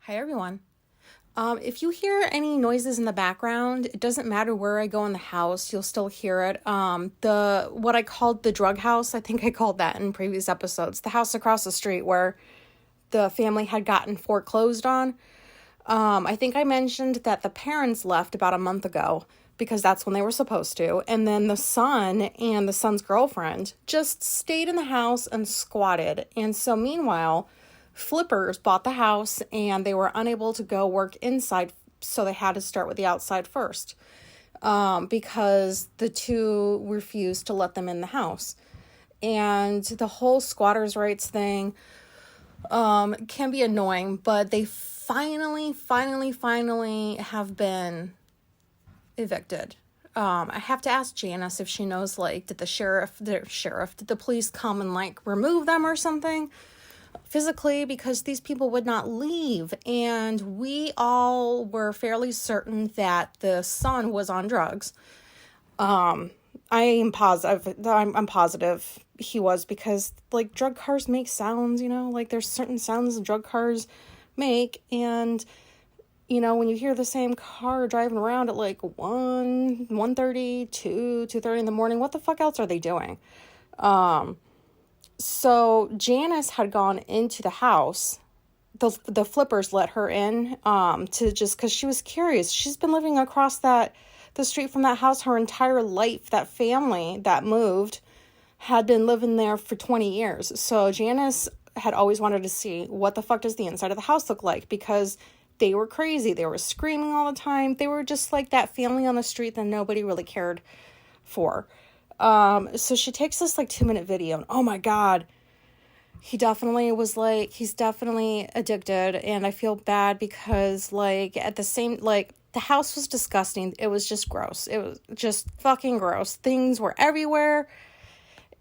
Hi, everyone. If you hear any noises in the background, it doesn't matter where I go in the house, you'll still hear it. What I called the drug house, I think I called that in previous episodes, the house across the street where the family had gotten foreclosed on. I think I mentioned that the parents left about a month ago because that's when they were supposed to. And then the son and the son's girlfriend just stayed in the house and squatted. And so meanwhile, flippers bought the house and they were unable to go work inside. So they had to start with the outside first because the two refused to let them in the house. And the whole squatters' rights thing can be annoying, but they finally have been evicted. I have to ask Janice if she knows, like, did the police come and, like, remove them or something physically, because these people would not leave. And we all were fairly certain that the son was on drugs. I'm positive he was, because, like, drug cars make sounds, like there's certain sounds drug cars make, and when you hear the same car driving around at like 1:30, 2:30 in the morning, what the fuck else are they doing? So Janice had gone into the house. The flippers let her in to just because she was curious. She's been living across the street from that house her entire life. That family that moved had been living there for 20 years. So Janice had always wanted to see what the fuck does the inside of the house look like, because they were crazy. They were screaming all the time. They were just like that family on the street that nobody really cared for. So she takes this like 2-minute video, and oh my God, he's definitely addicted. And I feel bad because like at the same, like the house was disgusting. It was just gross. It was just fucking gross. Things were everywhere.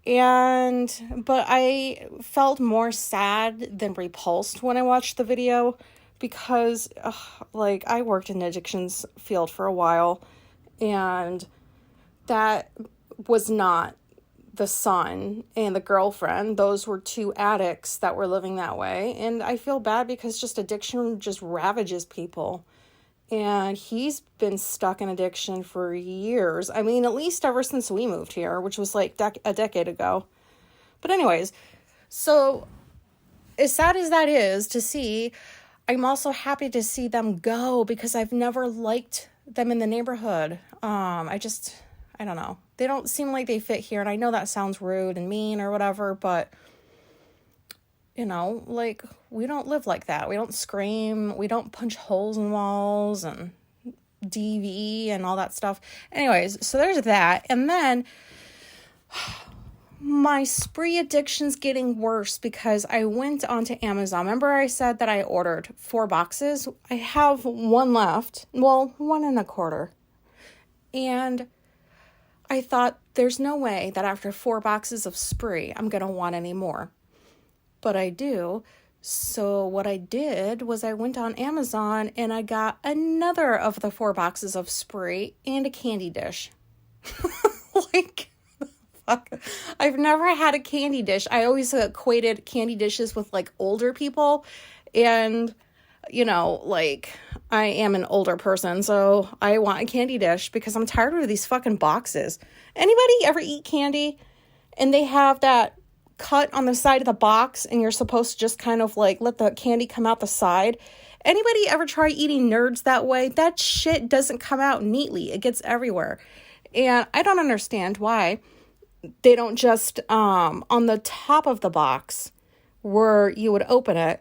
But I felt more sad than repulsed when I watched the video, because like I worked in the addictions field for a while, and that was not the son and the girlfriend. Those were two addicts that were living that way. And I feel bad because just addiction just ravages people. And he's been stuck in addiction for years. I mean, at least ever since we moved here, which was like a decade ago. But anyways, so as sad as that is to see, I'm also happy to see them go, because I've never liked them in the neighborhood. I don't know. They don't seem like they fit here. And I know that sounds rude and mean or whatever, but like, we don't live like that. We don't scream. We don't punch holes in walls and DV and all that stuff. Anyways, so there's that. And then my spree addiction's getting worse because I went onto Amazon. Remember I said that I ordered 4 boxes? I have 1 left. Well, 1 1/4. And I thought, there's no way that after 4 boxes of spree, I'm going to want any more. But I do. So what I did was I went on Amazon and I got another of the 4 boxes of spree and a candy dish. Like, fuck. I've never had a candy dish. I always equated candy dishes with like older people. And, like, I am an older person, so I want a candy dish because I'm tired of these fucking boxes. Anybody ever eat candy and they have that cut on the side of the box and you're supposed to just kind of like let the candy come out the side? Anybody ever try eating Nerds that way? That shit doesn't come out neatly. It gets everywhere. And I don't understand why they don't just on the top of the box where you would open it,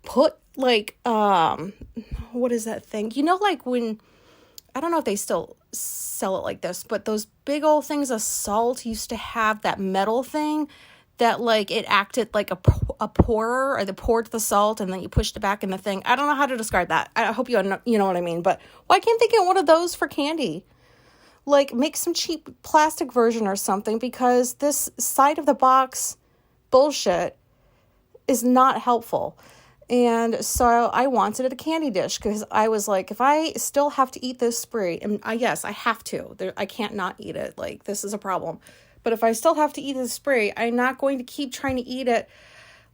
put like what is that thing? Like when, I don't know if they still sell it like this, but those big old things of salt used to have that metal thing that like it acted like a pourer, or they poured the salt and then you pushed it back in the thing. I don't know how to describe that. I hope you know what I mean. But why can't they get one of those for candy? Like, make some cheap plastic version or something, because this side of the box bullshit is not helpful. And so I wanted a candy dish because I was like, if I still have to eat this spree, and yes, I have to. I can't not eat it. Like, this is a problem. But if I still have to eat this spree, I'm not going to keep trying to eat it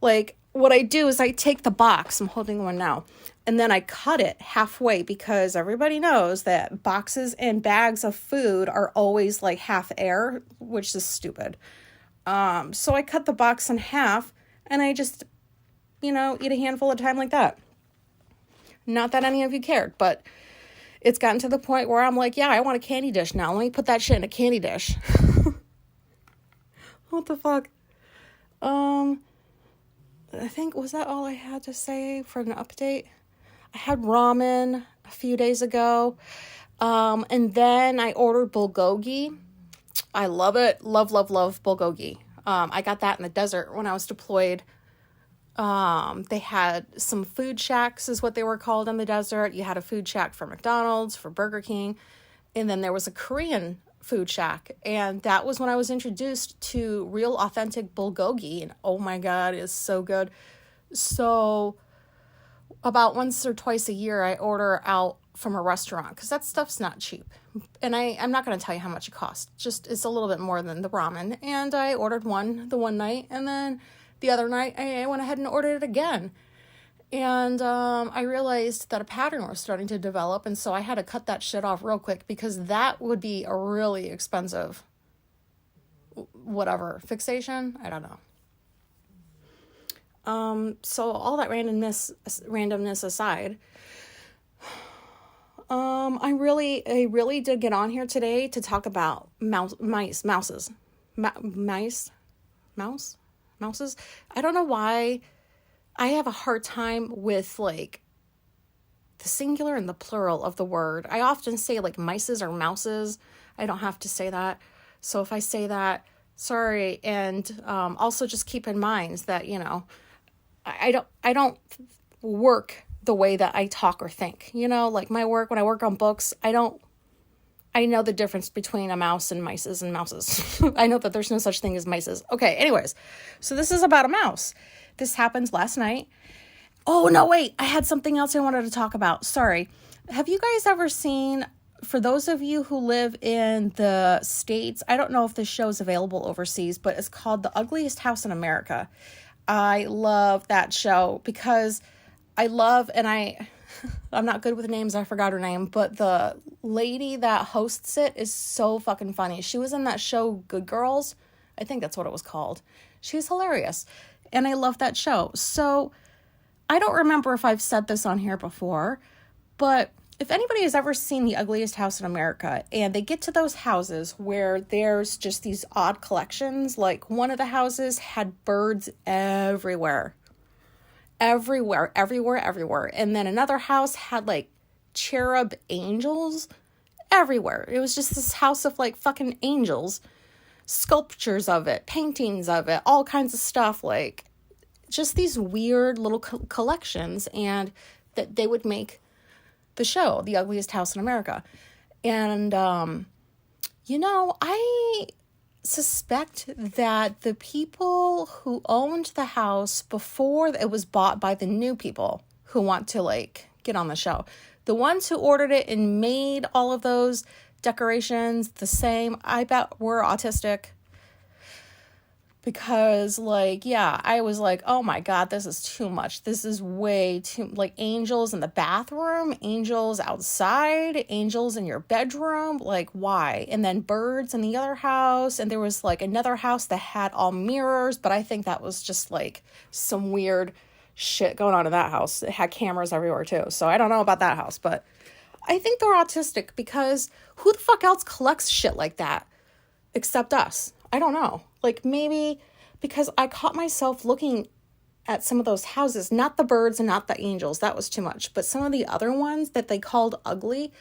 like what I do is I take the box, I'm holding one now, and then I cut it halfway because everybody knows that boxes and bags of food are always like half air, which is stupid. So I cut the box in half and I just, eat a handful at a time like that. Not that any of you cared, but it's gotten to the point where I'm like, yeah, I want a candy dish now. Let me put that shit in a candy dish. What the fuck? I think, was that all I had to say for an update? I had ramen a few days ago. And then I ordered bulgogi. I love it. Love, love, love bulgogi. I got that in the desert when I was deployed. They had some food shacks is what they were called in the desert. You had a food shack for McDonald's, for Burger King. And then there was a Korean food shack. And that was when I was introduced to real authentic bulgogi. And oh my God, it's so good. So about once or twice a year, I order out from a restaurant because that stuff's not cheap. And I'm not going to tell you how much it costs. Just it's a little bit more than the ramen. And I ordered one the one night, and then the other night I went ahead and ordered it again. And I realized that a pattern was starting to develop, and so I had to cut that shit off real quick because that would be a really expensive whatever fixation. I don't know. So all that randomness aside, I really did get on here today to talk about mouses. I don't know why I have a hard time with like the singular and the plural of the word. I often say like mices or mouses. I don't have to say that. So if I say that, sorry. And also just keep in mind that, I don't work the way that I talk or think, like my work, when I work on books, I know the difference between a mouse and mices and mouses. I know that there's no such thing as mices. Okay. Anyways, so this is about a mouse. This happened last night. Oh no, wait, I had something else I wanted to talk about. Sorry. Have you guys ever seen, for those of you who live in the States, I don't know if this show is available overseas, but it's called The Ugliest House in America. I love that show because I'm not good with names. I forgot her name, but the lady that hosts it is so fucking funny. She was in that show, Good Girls. I think that's what it was called. She's hilarious. And I love that show. So I don't remember if I've said this on here before, but if anybody has ever seen The Ugliest House in America and they get to those houses where there's just these odd collections, like one of the houses had birds everywhere. Everywhere. And then another house had like cherub angels everywhere. It was just this house of like fucking angels, sculptures of it, paintings of it, all kinds of stuff, like just these weird little collections, and that they would make the show, The Ugliest House in America. And, I suspect that the people who owned the house before it was bought by the new people who want to like get on the show, the ones who ordered it and made all of those decorations the same, I bet were autistic. Because I was like, oh my God, this is too much. This is way too, like angels in the bathroom, angels outside, angels in your bedroom. Like, why? And then birds in the other house. And there was like another house that had all mirrors, but I think that was just like some weird shit going on in that house. It had cameras everywhere too. So I don't know about that house, but I think they're autistic because who the fuck else collects shit like that except us? I don't know. Like maybe because I caught myself looking at some of those houses, not the birds and not the angels, that was too much, but some of the other ones that they called ugly,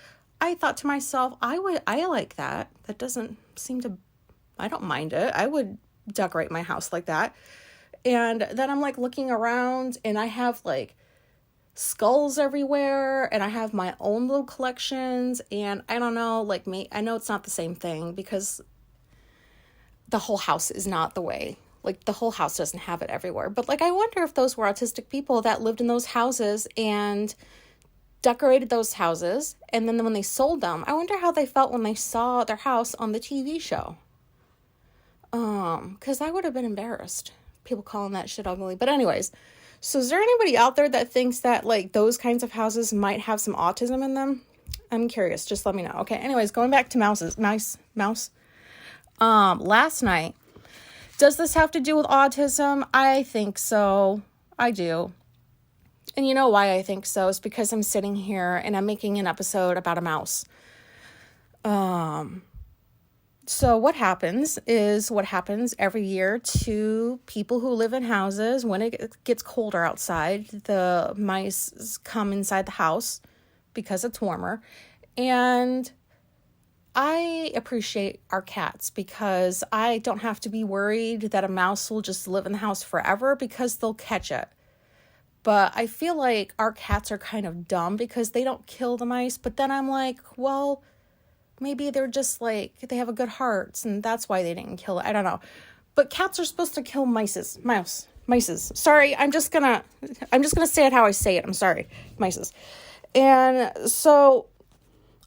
I thought to myself, I like that. That doesn't seem to, I don't mind it. I would decorate my house like that. And then I'm like looking around and I have like skulls everywhere and I have my own little collections, and I don't know, like I know it's not the same thing because the whole house is not the way. Like the whole house doesn't have it everywhere. But like I wonder if those were autistic people that lived in those houses and decorated those houses, and then when they sold them, I wonder how they felt when they saw their house on the TV show. Because I would have been embarrassed. People calling that shit ugly. But anyways, So is there anybody out there that thinks that like those kinds of houses might have some autism in them? I'm curious. Just let me know. Okay. Anyways, going back to mouse. Last night, does this have to do with autism? I think so. I do. And you know why I think so? It's because I'm sitting here and I'm making an episode about a mouse. So what happens every year to people who live in houses when it gets colder outside. The mice come inside the house because it's warmer. And I appreciate our cats because I don't have to be worried that a mouse will just live in the house forever because they'll catch it. But I feel like our cats are kind of dumb because they don't kill the mice. But then I'm like, well, maybe they're just like, they have a good heart and that's why they didn't kill it. I don't know. But cats are supposed to kill mices. Sorry, I'm just gonna say it how I say it. I'm sorry. Mices. And so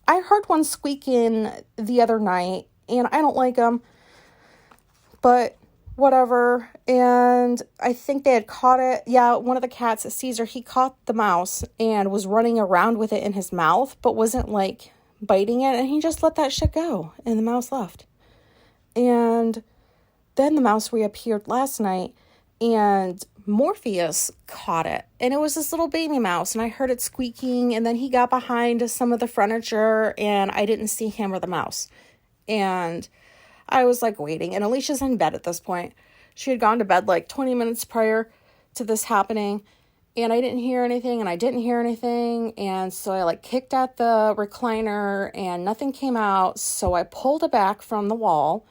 I heard one squeaking the other night and I don't like them, but whatever. And I think they had caught it. Yeah, one of the cats, Caesar, he caught the mouse and was running around with it in his mouth, but wasn't like biting it, and he just let that shit go and the mouse left. And then the mouse reappeared last night and Morpheus caught it, and it was this little baby mouse, and I heard it squeaking, and then he got behind some of the furniture and I didn't see him or the mouse. And I was like waiting, and Alicia's in bed at this point. She had gone to bed like 20 minutes prior to this happening. And I didn't hear anything, and I didn't hear anything. And so I like kicked at the recliner and nothing came out. So I pulled it back from the wall,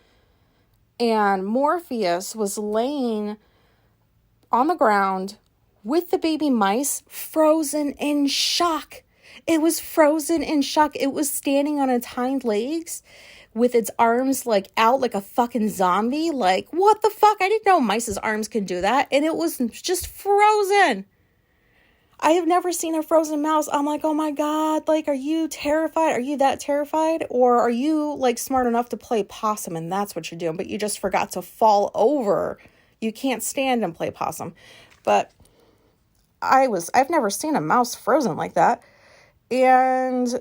and Morpheus was laying on the ground with the baby mice frozen in shock. It was frozen in shock. It was standing on its hind legs with its arms like out like a fucking zombie. Like, what the fuck? I didn't know mice's arms can do that. And it was just frozen. I have never seen a frozen mouse. I'm like, oh my God, like, are you terrified? Are you that terrified? Or are you like smart enough to play possum and that's what you're doing, but you just forgot to fall over? You can't stand and play possum. But I've never seen a mouse frozen like that. And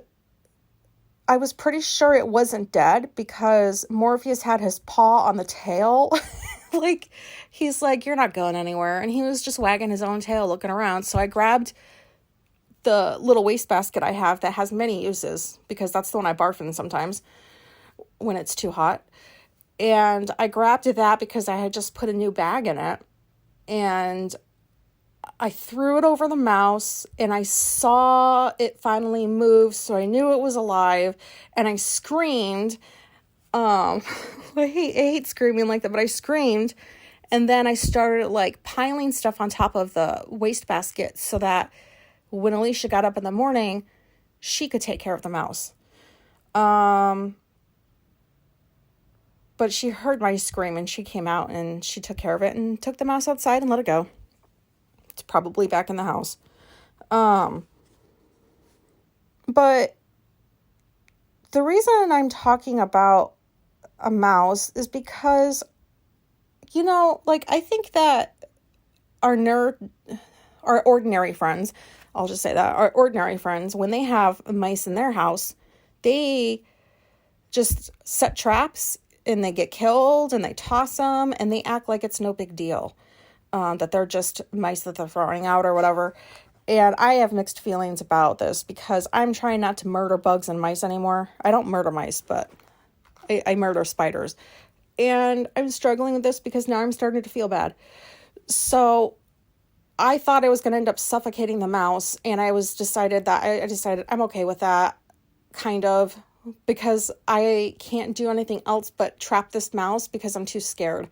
I was pretty sure it wasn't dead because Morpheus had his paw on the tail. Like, he's like, you're not going anywhere. And he was just wagging his own tail, looking around. So I grabbed the little wastebasket I have that has many uses because that's the one I barf in sometimes when it's too hot. And I grabbed that because I had just put a new bag in it. And I threw it over the mouse and I saw it finally move. So I knew it was alive and I screamed. I hate screaming like that, but I screamed, and then I started like piling stuff on top of the wastebasket so that when Alicia got up in the morning, she could take care of the mouse. But she heard my scream and she came out and she took care of it and took the mouse outside and let it go. It's probably back in the house. But the reason I'm talking about a mouse is because, you know, like, I think that our ordinary friends, I'll just say that, our ordinary friends, when they have mice in their house, they just set traps and they get killed and they toss them and they act like it's no big deal, that they're just mice that they're throwing out or whatever. And I have mixed feelings about this because I'm trying not to murder bugs and mice anymore. I don't murder mice, but I murder spiders. And I'm struggling with this because now I'm starting to feel bad. So I thought I was going to end up suffocating the mouse. And I decided I'm okay with that, kind of, because I can't do anything else but trap this mouse because I'm too scared.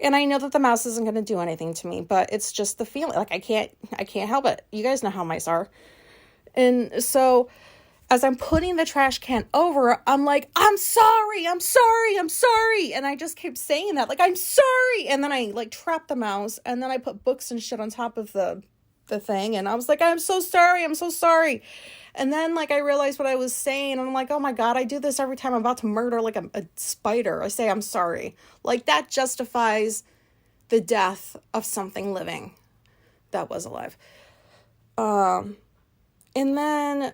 And I know that the mouse isn't going to do anything to me, but it's just the feeling. Like, I can't help it. You guys know how mice are. And so as I'm putting the trash can over, I'm like, I'm sorry. And I just keep saying that, like, I'm sorry. And then I like trap the mouse, and then I put books and shit on top of the thing. And I was like, I'm so sorry. And then like I realized what I was saying, and I'm like, oh my God, I do this every time I'm about to murder like a spider. I say, I'm sorry. Like, that justifies the death of something living. that was alive. And then,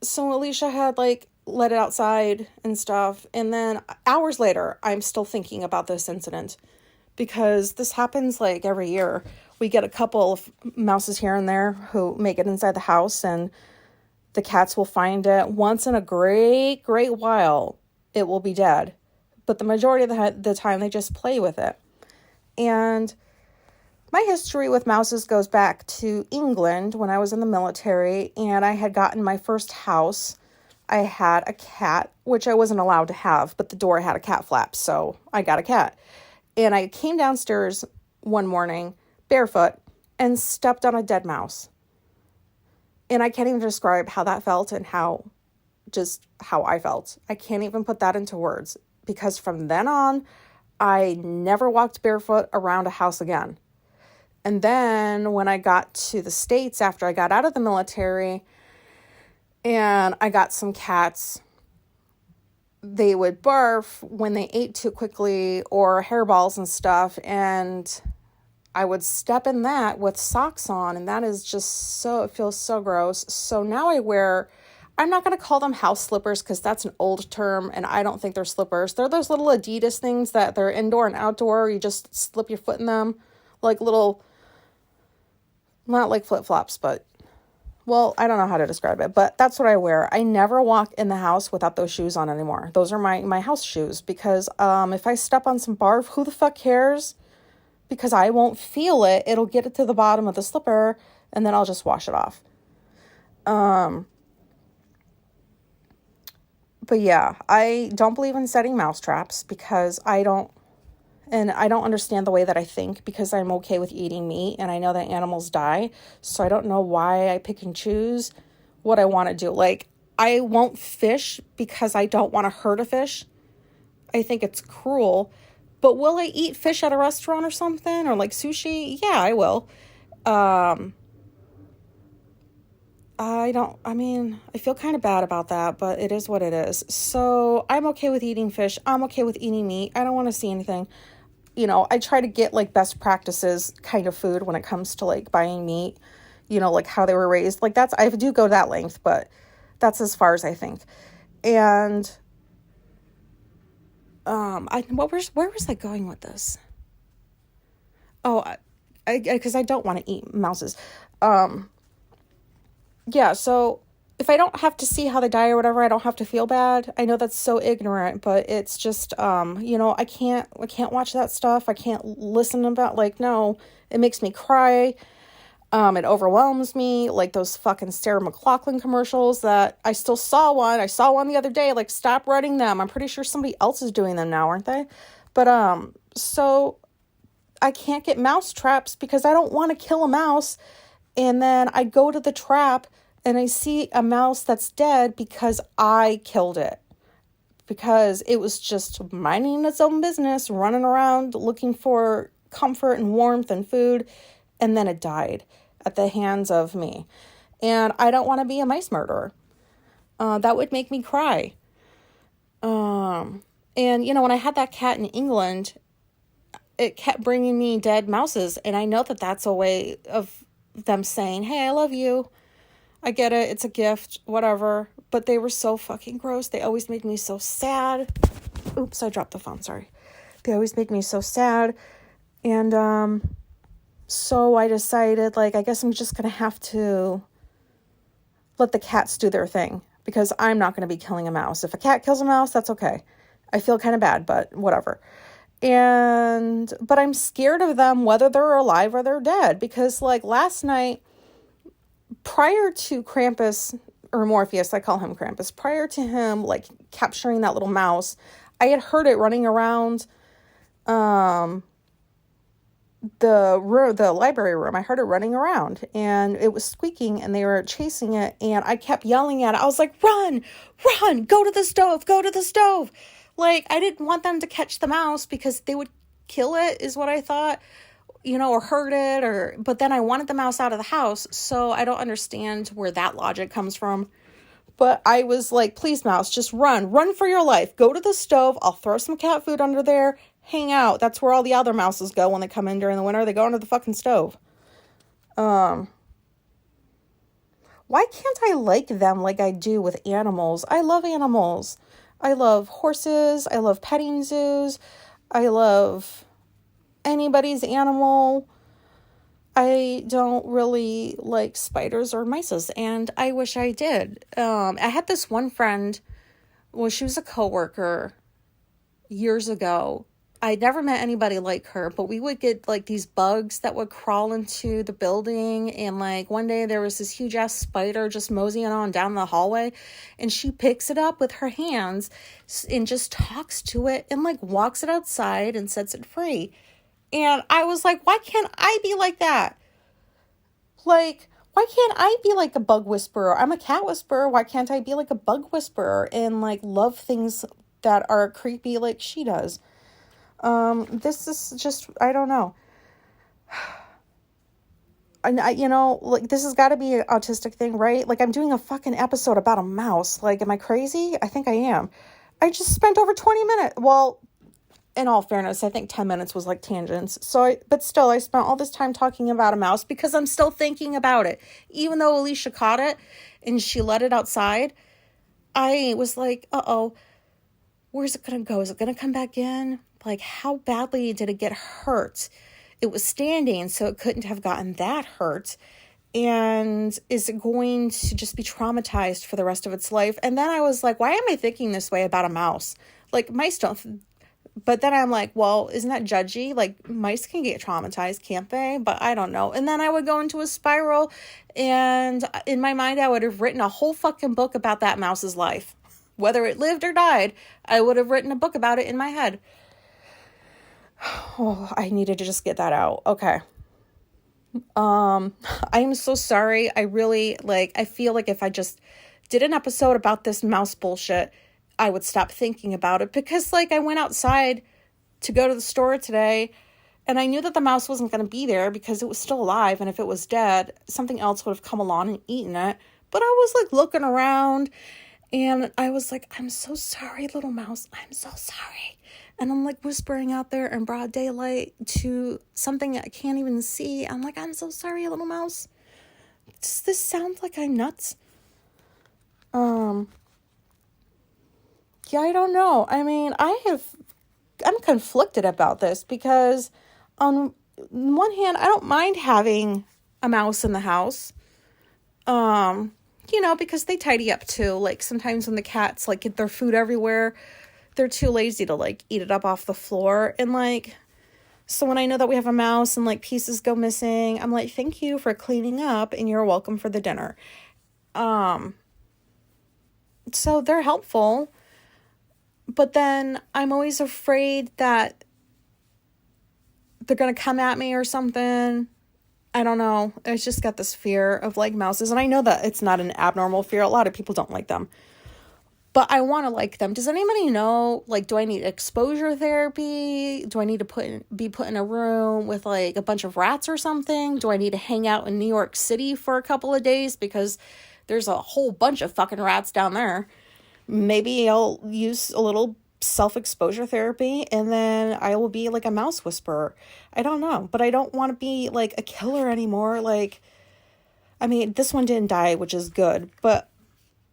so Alicia had, like, let it outside and stuff. And then hours later, I'm still thinking about this incident. Because this happens, like, every year. We get a couple of mouses here and there who make it inside the house. And the cats will find it. Once in a great, great while, it will be dead. But the majority of the time, they just play with it. And my history with mouses goes back to England when I was in the military, and I had gotten my first house. I had a cat, which I wasn't allowed to have, but the door had a cat flap, so I got a cat. And I came downstairs one morning, barefoot, and stepped on a dead mouse. And I can't even describe how that felt and how I felt. I can't even put that into words, because from then on, I never walked barefoot around a house again. And then when I got to the States after I got out of the military and I got some cats, they would barf when they ate too quickly or hairballs and stuff. And I would step in that with socks on. And that is just so, it feels so gross. So now I'm not going to call them house slippers because that's an old term and I don't think they're slippers. They're those little Adidas things that they're indoor and outdoor. You just slip your foot in them, like little, not like flip-flops, but, well, I don't know how to describe it, but that's what I wear. I never walk in the house without those shoes on anymore. Those are my house shoes because if I step on some barf, who the fuck cares? Because I won't feel it. It'll get it to the bottom of the slipper and then I'll just wash it off. But yeah, I don't believe in setting mouse traps because I don't understand the way that I think because I'm okay with eating meat and I know that animals die. So I don't know why I pick and choose what I want to do. Like, I won't fish because I don't want to hurt a fish. I think it's cruel. But will I eat fish at a restaurant or something? Or like sushi? Yeah, I will. I feel kind of bad about that, but it is what it is. So I'm okay with eating fish. I'm okay with eating meat. I don't want to see anything. You know, I try to get like best practices kind of food when it comes to like buying meat, you know, like how they were raised. Like I do go that length, but that's as far as I think. And, where was I going with this? Oh, because I don't want to eat mouses. Yeah, so if I don't have to see how they die or whatever, I don't have to feel bad. I know that's so ignorant, but it's just, I can't watch that stuff. I can't listen about, like, no, it makes me cry. It overwhelms me, like those fucking Sarah McLachlan commercials that I still saw one. I saw one the other day, like, stop running them. I'm pretty sure somebody else is doing them now, aren't they? But, so I can't get mouse traps because I don't want to kill a mouse. And then I go to the trap and I see a mouse that's dead because I killed it. Because it was just minding its own business, running around looking for comfort and warmth and food. And then it died at the hands of me. And I don't want to be a mice murderer. That would make me cry. And, when I had that cat in England, it kept bringing me dead mouses. And I know that that's a way of them saying, hey, I love you. I get it. It's a gift, whatever. But they were so fucking gross. They always made me so sad. Oops, I dropped the phone. Sorry. They always make me so sad. And, so I decided, like, I guess I'm just going to have to let the cats do their thing because I'm not going to be killing a mouse. If a cat kills a mouse, that's okay. I feel kind of bad, but whatever. But I'm scared of them, whether they're alive or they're dead, because like last night, prior to Krampus, or Morpheus, I call him Krampus, prior to him like capturing that little mouse, I had heard it running around, the library room. I heard it running around and it was squeaking and they were chasing it. And I kept yelling at it. I was like, run, go to the stove. Like, I didn't want them to catch the mouse because they would kill it is what I thought, or hurt it but then I wanted the mouse out of the house. So I don't understand where that logic comes from. But I was like, please mouse, just run for your life. Go to the stove. I'll throw some cat food under there. Hang out. That's where all the other mouses go when they come in during the winter. They go under the fucking stove. Why can't I like them like I do with animals? I love animals. I love horses. I love petting zoos. I love anybody's animal. I don't really like spiders or mice, and I wish I did. I had this one friend, well, she was a coworker years ago. I never met anybody like her, but we would get like these bugs that would crawl into the building, and like one day there was this huge ass spider just moseying on down the hallway, and she picks it up with her hands and just talks to it and like walks it outside and sets it free. And I was like, why can't I be like that? Like, why can't I be like a bug whisperer? I'm a cat whisperer. Why can't I be like a bug whisperer and like love things that are creepy like she does? This is just, I don't know. And like this has got to be an autistic thing, right? Like I'm doing a fucking episode about a mouse. Like, am I crazy? I think I am. I just spent over 20 minutes. Well, in all fairness, I think 10 minutes was like tangents. But still, I spent all this time talking about a mouse because I'm still thinking about it. Even though Alicia caught it and she let it outside, I was like, uh-oh, where's it going to go? Is it going to come back in? Like, how badly did it get hurt? It was standing, so it couldn't have gotten that hurt. And is it going to just be traumatized for the rest of its life? And then I was like, why am I thinking this way about a mouse? Like, mice don't... But then I'm like, well, isn't that judgy? Like, mice can get traumatized, can't they? But I don't know. And then I would go into a spiral, and in my mind, I would have written a whole fucking book about that mouse's life. Whether it lived or died, I would have written a book about it in my head. Oh, I needed to just get that out. Okay. I'm so sorry. I really, I feel like if I just did an episode about this mouse bullshit, I would stop thinking about it because I went outside to go to the store today and I knew that the mouse wasn't going to be there because it was still alive. And if it was dead, something else would have come along and eaten it. But I was looking around and I was like, I'm so sorry, little mouse. I'm so sorry. And I'm whispering out there in broad daylight to something I can't even see. I'm like, I'm so sorry, little mouse. Does this sound like I'm nuts? Yeah, I don't know. I mean, I'm conflicted about this because on one hand, I don't mind having a mouse in the house. Because they tidy up too. Sometimes when the cats get their food everywhere, they're too lazy to eat it up off the floor. And so when I know that we have a mouse and pieces go missing, I'm like, thank you for cleaning up and you're welcome for the dinner. So they're helpful. But then I'm always afraid that they're going to come at me or something. I don't know. It's just got this fear of mouses. And I know that it's not an abnormal fear. A lot of people don't like them. But I want to like them. Does anybody know, do I need exposure therapy? Do I need to be put in a room with a bunch of rats or something? Do I need to hang out in New York City for a couple of days? Because there's a whole bunch of fucking rats down there. Maybe I'll use a little self-exposure therapy and then I will be a mouse whisperer. I don't know, but I don't want to be a killer anymore. I mean, this one didn't die, which is good, but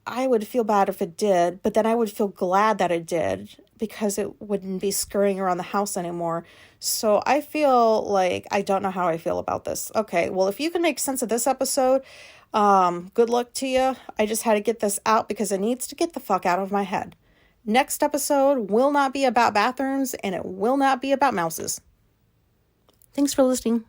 I would feel bad if it did, but then I would feel glad that it did because it wouldn't be scurrying around the house anymore. So I feel I don't know how I feel about this. Okay, well, if you can make sense of this episode, good luck to you. I just had to get this out because it needs to get the fuck out of my head. Next episode will not be about bathrooms and it will not be about mouses. Thanks for listening.